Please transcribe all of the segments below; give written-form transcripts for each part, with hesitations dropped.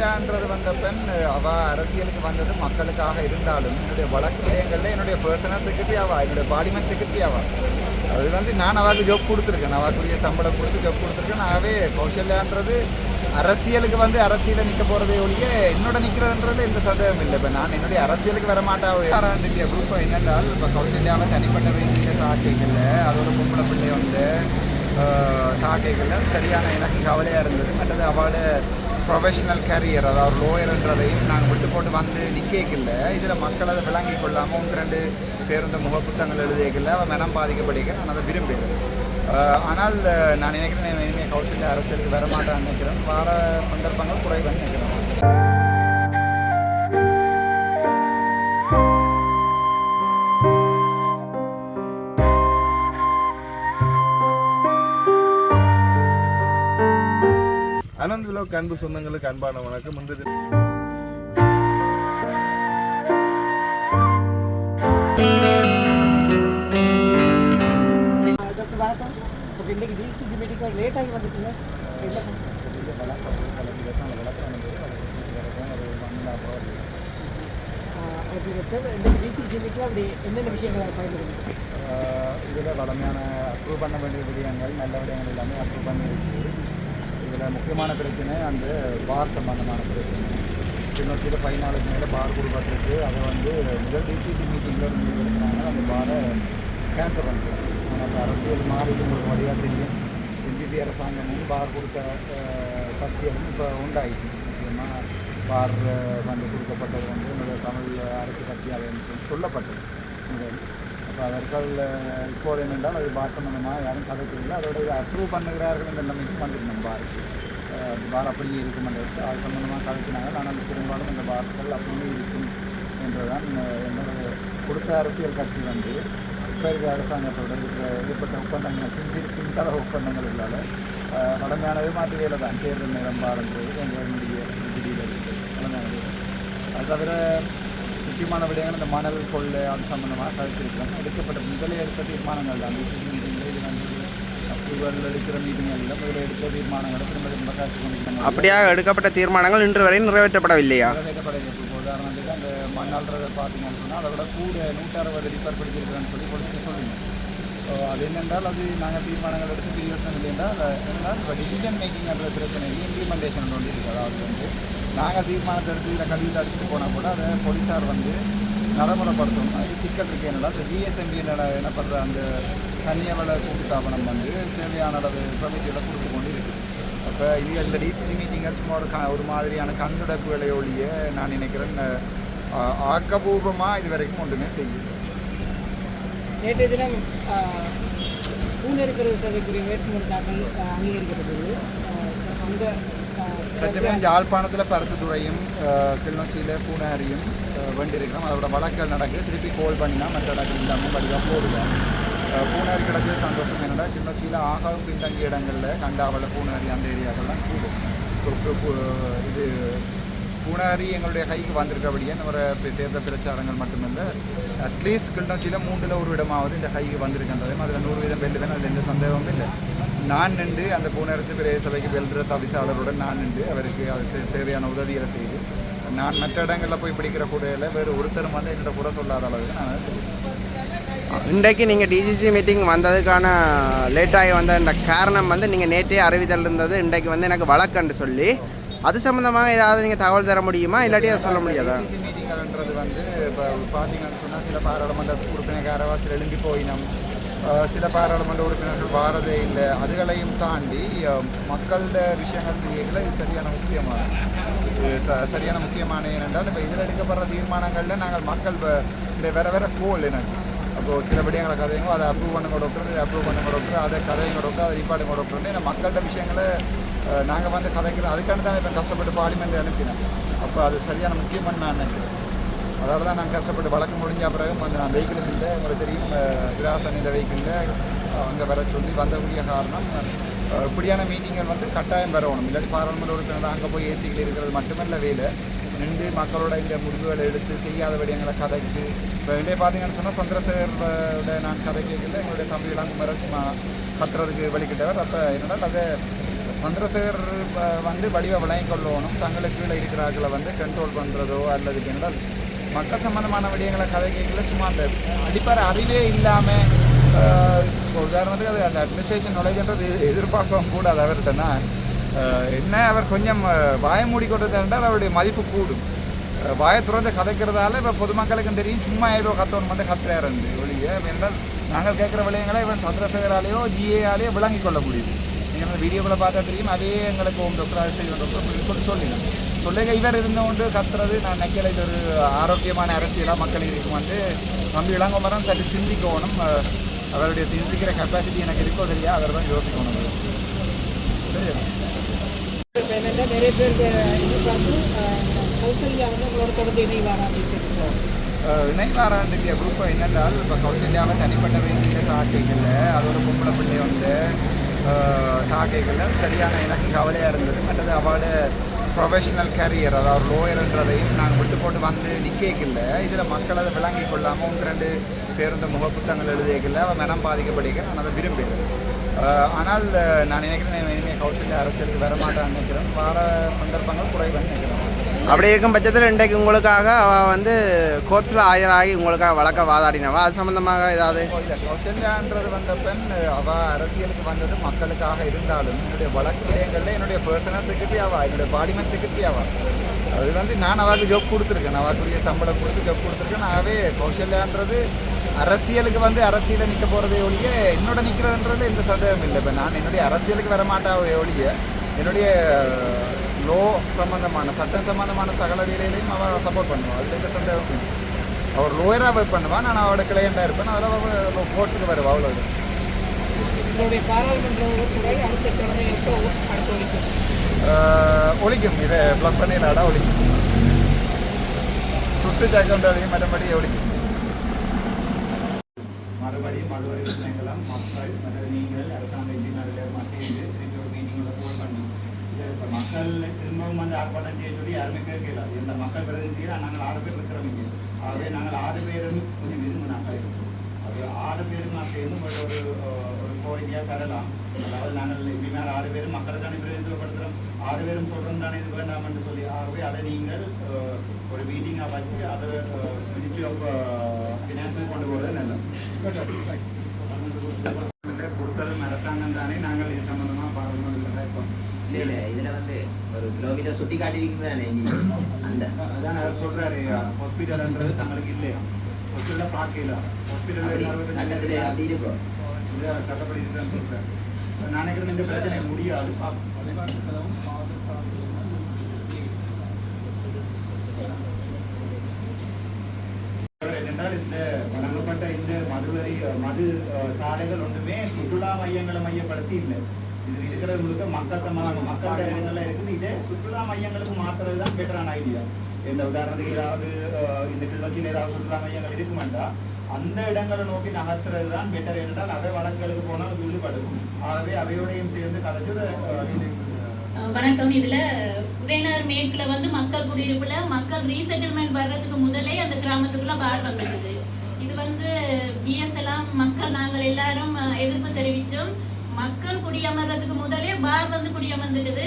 கௌசல்யான்றது வந்த பெண் அவள் அரசியலுக்கு வந்தது மக்களுக்காக இருந்தாலும் என்னுடைய வழக்கு விடயங்களில் என்னுடைய பர்சனல் செக்ரட்டரி ஆவா, என்னுடைய பாடிமெண்ட் செக்ரட்டரி ஆவா. அது வந்து நான் அவளுக்கு ஜாப் கொடுத்துருக்கேன், அவளுக்குரிய சம்பளம் கொடுத்து ஜாப் கொடுத்துருக்கேன். ஆகவே கௌசல்யான்றது அரசியலுக்கு வந்து அரசியலில் நிற்க போகிறதே ஒழிய என்னோட நிற்கிறதுன்றது எந்த சந்தேகமும் இல்லை. இப்போ நான் என்னுடைய அரசியலுக்கு வர மாட்டாவே ஆராண்டிய குரூப்பை என்னென்றால் இப்போ கௌசல்யாவை தனிப்பட்ட ரீதியில் தாக்கைகளில் அதோட பொம்பளை பிள்ளை வந்து தாக்கைகளில் சரியான எனக்கு கவலையாக இருந்தது. மற்றது அவளோட ப்ரொஃபஷனல் கேரியர், அதாவது லோயர்ன்றதையும் நாங்கள் விட்டு போட்டு வந்து நிற்கல. இதில் மக்கள் அதை விளங்கி கொள்ளாமல் 1-2 பேர் இந்த முகப்புத்தகங்கள் எழுதியதில் அவள் மனம் பாதிக்கப்படுக நான் அதை விரும்புகிறேன். ஆனால் நான் நினைக்கிறேன் இனிமேல் கௌசல்யா அரசியலுக்கு வரமாட்டான்னு நினைக்கிறேன். வார சந்தர்ப்பங்கள் குறைவான்னு நினைக்கிறேன். அனந்த் விலாக் அன்பு சொந்தங்களுக்கு அன்பான வணக்கம். இன்றைக்கு டிசிசி மீட்டிங் லேட் ஆகி வந்துட்டீங்க. இந்த டிசிசி மீட்டிங் அப்படி என்னென்ன விஷயங்கள் பயன்படுது? இதில் வளமையான அப்ரூவ் பண்ண வேண்டிய விடயங்கள், நல்ல விடயங்கள் எல்லாமே அப்ரூவ் பண்ணியிருக்கு. இதில் முக்கியமான பிரச்சனை அந்த பார் சம்பந்தமான பிரச்சனை. இன்னொரு 14 மேலே பார் கொடுப்பட்டிருக்கு. அதை வந்து முதல் டிசிசி மீட்டிங்கில் எடுக்கிறாங்க, அந்த பாரை கேன்சல் பண்ணுறாங்க. ஆனால் அரசியல் மாறிட்டு உங்களுக்கு வழியாக தெரியும். எம்பிபி அரசாங்கமும் பார் கொடுத்த கட்சிகளும் இப்போ உண்டாயிடுச்சு. முக்கியமாக பார் வந்து கொடுக்கப்பட்டது வந்து என்னுடைய தமிழ் அரசு கட்சியாக சொல்லப்பட்டது. அப்போ அதற்கால் இப்போது என்னென்றால் அது பார் சம்பந்தமாக யாரும் கதைக்கவில்லை. அதோட அப்ரூவ் பண்ணுகிறார்கள் என்ற நம்பிக்கை வந்துருந்தோம் பாருக்கு. பார் அப்படியே இருக்கும் என்று அது சம்பந்தமாக கதைக்கினாங்க. ஆனால் பெரும்பாலும் இந்த பார்கள் அப்படியே இருக்கும் என்றுதான் என்னுடைய கொடுத்த அரசியல் கட்சி வந்து இப்போ இருக்கிற அரசாங்கத்தோடு ஏற்பட்ட ஒப்பந்தங்கள் பின்தள ஒப்பந்தங்கள் இல்லாத வளமையானவே மாற்றி வேலை தான். தேர்தல் நேரம் பாருங்கிறது எங்களுடைய விதியில் இருக்குது வளமையானது. அது தவிர முக்கியமான விடயங்கள் இந்த மணல் கொள்ளை அது சம்பந்தமாக கழிச்சிருக்கிறோம். எடுக்கப்பட்ட முதலில் எடுத்த தீர்மானங்கள் தான் மீட்டிங்கில் இது வந்து அப்ரூவல் எடுக்கிற மீட்டிங்களில் முதலில் எடுத்த தீர்மானங்களை திரும்ப காட்சி கொண்டிருக்கோம். அப்படியாக எடுக்கப்பட்ட தீர்மானங்கள் இன்று வரை நிறைவேற்றப்படவில்லையா? நிறைவேற்றப்படவில்லை. இப்போ உதாரணத்துக்கு அந்த மண்ணாள்றதை பார்த்தீங்கன்னு சொன்னால் அதை விட கூட 160 ரிப்பேர் படிச்சிருக்கிறேன்னு சொல்லி போலீஸ் சொல்லுங்க. ஸோ அது என்னென்றால் அது நாங்கள் தீர்மானங்கள் எடுத்து பிரியோசனம் இல்லை என்றால் என்னென்னால் இப்போ டிசிஷன் மேக்கிங் என்ற பிரச்சனை இம்ப்ளிமெண்டேஷன் ஒன்று இருக்குது. அதாவது வந்து நாங்கள் தீர்மானத்தை எடுத்து இதில் கல்வியில் அடிச்சுட்டு போனால் கூட அதை போலீஸார் வந்து நடைமுறைப்படுத்தணும். அது சிக்கல் இருக்குது. என்னடா இந்த ஜிஎஸ்எம்பி என்னப்படுற அந்த தனியவள கூட்டுத்தாபனம் வந்து தேவையான அளவு கமிட்டியில் கொடுத்து கொண்டு இருக்குது. அப்போ இது இந்த டிசிசி மீட்டிங்கை சும்மா ஒரு மாதிரியான கண்துடைப்புகளை ஒழிய நான் நினைக்கிறேன் ஆக்கபூர்வமாக இது வரைக்கும் ஒன்றுமே செய்யுது. நேற்றைய தினம் பூநெருக்கரு சபைக்குரிய வேட்புமனு தாக்கல் அங்கீகரிக்கப்பட்டது. அந்த பிரச்சனை யாழ்ப்பாணத்தில் பருத்துத்துறையும் கிளிநொச்சியில் பூனாரியும் வேண்டியிருக்கிறோம். அதோட வழக்கல் நடக்குது. திருப்பி கோல் பண்ணினா மற்ற இடங்கள் இல்லாமல் வழியாக போடுவோம். பூனாரி கிடச்சது சந்தோஷம். என்னென்னா கிளிநொச்சியில் ஆகவும் பின்தங்கிய இடங்களில் கண்டாவள பூனாரி அந்த ஏரியாக்கள்லாம் கூடும். இது பூனாரி எங்களுடைய கைக்கு வந்திருக்கபடியே நம்ம தேர்தல் பிரச்சாரங்கள் மட்டுமில்லை, அட்லீஸ்ட் கிளிநொச்சியில் 3ல் ஒரு இடமாவது இந்த கைக்கு வந்திருக்கின்றதையும் அதில் 100% வெல்லுவேன். அதில் எந்த சந்தேகமும் இல்லை. நான் நின்று அந்த பூனரசு பிரதேச சபைக்கு வெல்ற தவிசாளருடன் நான் நின்று அவருக்கு அதுக்கு தேவையான உதவிகளை செய்து நான் மற்ற இடங்களில் போய் பிடிக்கிற கூடையில் வேறு ஒருத்தரும் வந்து என்னோட குறை சொல்லாத அளவுக்கு நான் செய்வேன். இன்றைக்கு நீங்கள் டிசிசி மீட்டிங் வந்ததுக்கான லேட்டாகி வந்த இந்த காரணம் வந்து நீங்கள் நேற்றே அறிவித்தல் இருந்தது. இன்றைக்கு வந்து எனக்கு வழக்கன்று சொல்லி அது சம்மந்தமாக ஏதாவது நீங்கள் தகவல் தர முடியுமா, இல்லாட்டி அதை சொல்ல முடியாதா? டிசிசி மீட்டிங்கள்ன்றது வந்து இப்போ பார்த்தீங்கன்னு சொன்னால் சில பாராளுமன்ற உறுப்பினர் அரவாசியில் எழும்பி போயினோம், சில பாராளுமன்ற உறுப்பினர்கள் வாரதே இல்லை. அதுகளையும் தாண்டி மக்களோட விஷயங்கள் செய்யல இது சரியான முக்கியமான ஏனென்றால் இப்போ இதில் எடுக்கப்படுற தீர்மானங்களில் நாங்கள் மக்கள் இந்த வேற கோல் எனக்கு அப்போது சில விடயங்களை கதையும் அதை அப்ரூவ் பண்ணுங்க டாக்டர், இதை அப்ரூவ் பண்ணுங்க டாக்டர், அதை கதைங்க டாக்டர், அதை ரிப்பார்ட்டுங்க டாக்டர்னு ஏன்னா மக்கள்கிட்ட விஷயங்களை நாங்கள் வந்து கதைக்கிறோம். அதுக்கான தான் இப்போ கஷ்டப்பட்டு பார்லிமெண்ட் அனுப்பினேன். அப்போ அது சரியான முக்கியமான நான் நினைக்கிறேன். அதால் தான் நான் கஷ்டப்பட்டு வழக்கு முடிஞ்ச பிறகு வந்து நான் வெஹிக்கிள் இல்லை, உங்களுக்கு தெரியும் விராசன் இந்த வெஹிக்கிளில் அங்கே வர சொல்லி வந்தக்கூடிய காரணம் இப்படியான மீட்டிங்கள் வந்து கட்டாயம் வரணும். இல்லாட்டி பாராளுமன்ற உறுப்பினர் அங்கே போய் ஏசிகள் இருக்கிறது மட்டுமல்ல வேலை நின்று மக்களோட இந்த முடிவுகளை எடுத்து செய்யாத விடயங்களை கதைச்சு இப்போ இன்றைய பார்த்தீங்கன்னு சொன்னால் சந்திரசேகரோட நான் கதை கேட்கல எங்களுடைய தம்பியெல்லாம் குமரட்சுமா கத்துறதுக்கு வழிகிட்டவர். அப்போ என்னென்னா அதை சந்திரசேகர் வந்து வடிவ விளங்கி கொள்ளணும், தங்களுக்கு கீழே இருக்கிறார்களை வந்து கண்ட்ரோல் பண்ணுறதோ அல்லது என்றால் மக்கள் சம்பந்தமான விடயங்களை கதை கேட்கல சும்மா அந்த அடிப்படை அறிவே இல்லாமல் உதாரணத்துக்கு அது அந்த அட்மினிஸ்ட்ரேஷன் நாலேஜ்ன்றது எதிர்பார்க்கவும் கூடாது அவர்கிட்ட தான். என்ன அவர் கொஞ்சம் வாயை மூடிக்கொண்டது என்றால் அவருடைய மதிப்பு கூடும். வாயை துறந்து கதைக்கிறதால இப்போ பொதுமக்களுக்கும் தெரியும் சும்மா ஏதோ கத்தவன் வந்து கத்துறாருண்டு ஒழிய என்றால் நாங்கள் கேட்குற விடயங்களை இவன் சந்திரசேகராலேயோ ஜிஏஆலேயோ விளங்கி கொள்ள முடியுது. நீங்கள் அந்த வீடியோவில் பார்த்தா தெரியும், அதே எங்களுக்கு டாக்டர் செய்வோம் டாக்டர் சொல்லினோம் சொல்லுங்க. இவர் இருந்தவொண்டு கத்துறது நான் நினைக்கல இது ஒரு ஆரோக்கியமான அரசியலாக மக்களுக்கு இருக்கும் வந்து நம்பி இளங்கோமரம் சற்று சிந்திக்கணும். அவருடைய சிந்திக்கிற கெப்பாசிட்டி எனக்கு இருக்கோ தெரியா, அவர் தான் யோசிக்கணும். இப்போ என்னென்னா நிறைய பேருக்கு எதிர்பார்த்து கௌசல்யா வந்து உங்களோட தொடர்ந்து இணைவாராண்டிய குரூப் என்னென்றால் இப்போ கௌசல்யாவை தனிப்பட்ட வேண்டிய தாக்கைகள் அதோட பொம்பளை பிள்ளை வந்து தாக்கைகள் சரியான எனக்கு கவலையாக இருந்தது. மற்றது அவளோட ப்ரொஃபஷனல் கேரியர் அதாவது லோயர்ன்றதையும் நாங்கள் விட்டு போட்டு வந்து நிற்கல. இதில் மக்கள் அதை விளங்கி கொள்ளாமல் 1-2 பேர் இந்த முகப்புத்தகங்கள் எழுதியதில்லை. அவன் மனம் பாதிக்கப்படுக நான் அதை விரும்புகிறேன். ஆனால் நான் நினைக்கிறேன் இனிமேல் கௌசல்யா அரசியலுக்கு வரமாட்டான்னு நினைக்கிறேன். வார சந்தர்ப்பங்கள் குறைவான்னு நினைக்கிறேன். அப்படி இருக்கும் பட்சத்தில் இன்றைக்கு உங்களுக்காக அவள் வந்து கோர்ட்ஸில் ஆஜராகி உங்களுக்காக வழக்க வாதாடினவா அது சம்மந்தமாக ஏதாவது? இல்லை, கௌசல்யான்றது வந்த பெண் அவள் அரசியலுக்கு வந்தது மக்களுக்காக இருந்தாலும் என்னுடைய வழக்கு விடயங்களில் என்னுடைய பர்சனல் செக்ரட்டரி ஆவா, என்னுடைய பார்லிமெண்ட் செக்ரட்டரி ஆவா. அது வந்து நான் அவளுக்கு ஜாப் கொடுத்துருக்கேன், அவளுக்குரிய சம்பளம் கொடுத்து ஜாப் கொடுத்துருக்கேன். ஆகவே கௌசல்யான்றது அரசியலுக்கு வந்து அரசியலை நிற்க போகிறதே ஒழிய என்னோட நிற்கிறதுன்றது எந்த சந்தேகமும் இல்லை. இப்போ நான் என்னுடைய அரசியலுக்கு வரமாட்டாவே ஒழிய என்னுடைய லோ சம்பந்தமான சட்டம் சம்பந்தமான சகல வேலையிலையும் அவள் சப்போர்ட் பண்ணுவாள். அதில் எந்த சந்தேகம் இல்லை. அவர் லோயராக ஒர்க் பண்ணுவான், நான் அவரோட கிளையண்டாக இருப்பேன். அதில் அவள் கோர்ட்ஸுக்கு வருவா. அவ்வளோ ஒழிக்கும். இதை ப்ளக் பண்ணிடலாடா ஒழிக்கும். சுட்டு ஜாக்கண்டாலையும் மறுபடி ஒழிக்கும். மறுபடி விஷயங்களாம் மக்கள் நீங்கள் அரசாங்க இன்ஜினியர்கள் மத்தியில் திரும்பி ஒரு மீட்டிங்கில் போல் பண்ணி இப்போ மக்கள் திரும்பவும் வந்து ஆர்ப்பாட்டம் செய்ய சொல்லி யாருமே கேட்கல. இந்த மக்கள் பிரதிநிதிகள் நாங்கள் 6 பேர் இருக்கிறோம் இங்கே. ஆகவே நாங்கள் 6 பேரும் கொஞ்சம் விரும்பினாங்க. அது 6 பேரும் சேர்ந்து ஒரு கோரிக்கையாக தரலாம். அதாவது நாங்கள் இனிமேல் 6 பேரும் மக்களை தானே பிரதிநிதித்துவப்படுத்துகிறோம், 6 பேரும் சொல்கிறோம் தானே இது வேண்டாம் என்று சொல்லி. ஆகவே அதை நீங்கள் ஒரு மீட்டிங்காக வச்சு அதை மினிஸ்ட்ரி ஆஃப் ஃபினான்ஸுக்கு கொண்டு போகிறது நல்லது. கொடுத்ததும் அரசாங்கம் தானே. நாங்கள் இது சம்பந்தமாக பார்க்கணும். இல்லை இதில் வந்து ஒரு கிலோமீட்டர் சுட்டி காட்டியிருக்குது அந்த அதான் அவர் சொல்கிறாரு ஹாஸ்பிட்டல்ன்றது தங்களுக்கு இல்லையா, ஹாஸ்பிட்டலில் பார்க்கல. ஹாஸ்பிட்டல் சட்டத்தில் அப்படி இருக்கும், சட்டப்படி இருக்குன்னு சொல்கிறேன். நான் நினைக்கிறேன் இந்த பிரச்சனை முடியாது. என்னென்றால் இந்த வழங்கப்பட்ட இந்த மது சாலைகள் ஒன்றுமே சுற்றுலா மையங்களை மையப்படுத்தி இல்லை. இது இருக்கிறது முழுக்க மக்கள் சம்பந்தம் மக்கள் இடங்கள்ல இருக்குது. இதே சுற்றுலா மையங்களுக்கு மாற்றுறது தான் பெட்டரான ஐடியா. இந்த உதாரணத்துக்கு ஏதாவது இந்த கிளர்ச்சியில் ஏதாவது சுற்றுலா மையங்கள் இருக்குமென்றா அந்த இடங்களை நோக்கி நகர்த்துறது தான் பெட்டர். என்றால் அவை வழக்குகளுக்கு போனால் அது ஈடுபடும். ஆகவே அவையோடையும் சேர்ந்து கதைச்சு. வணக்கம். இதுல உதயநகர் மேற்குல வந்து மக்கள் குடியிருப்புல மக்கள் ரீசெட்டில்மெண்ட் வர்றதுக்கு முதலே அந்த கிராமத்துக்குள்ள பார் வந்துடுது. இது வந்து ஜிஎஸ் எல்லாம் மக்கள் நாங்கள் எல்லாரும் எதிர்ப்பு தெரிவித்தோம். மக்கள் குடியமர்றதுக்கு முதலே பார் வந்து குடியமர்ந்துடுது.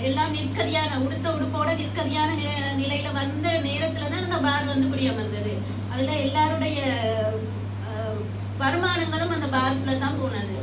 எல்லாம் நிற்கதியான உடுத்த உடுப்போட நிற்கதியான நிலையில வந்த நேரத்துல தான் அந்த பார் வந்து குடியமர்ந்தது. அதுல எல்லாருடைய வருமானங்களும் அந்த பார்க்குள்ள தான் போனது.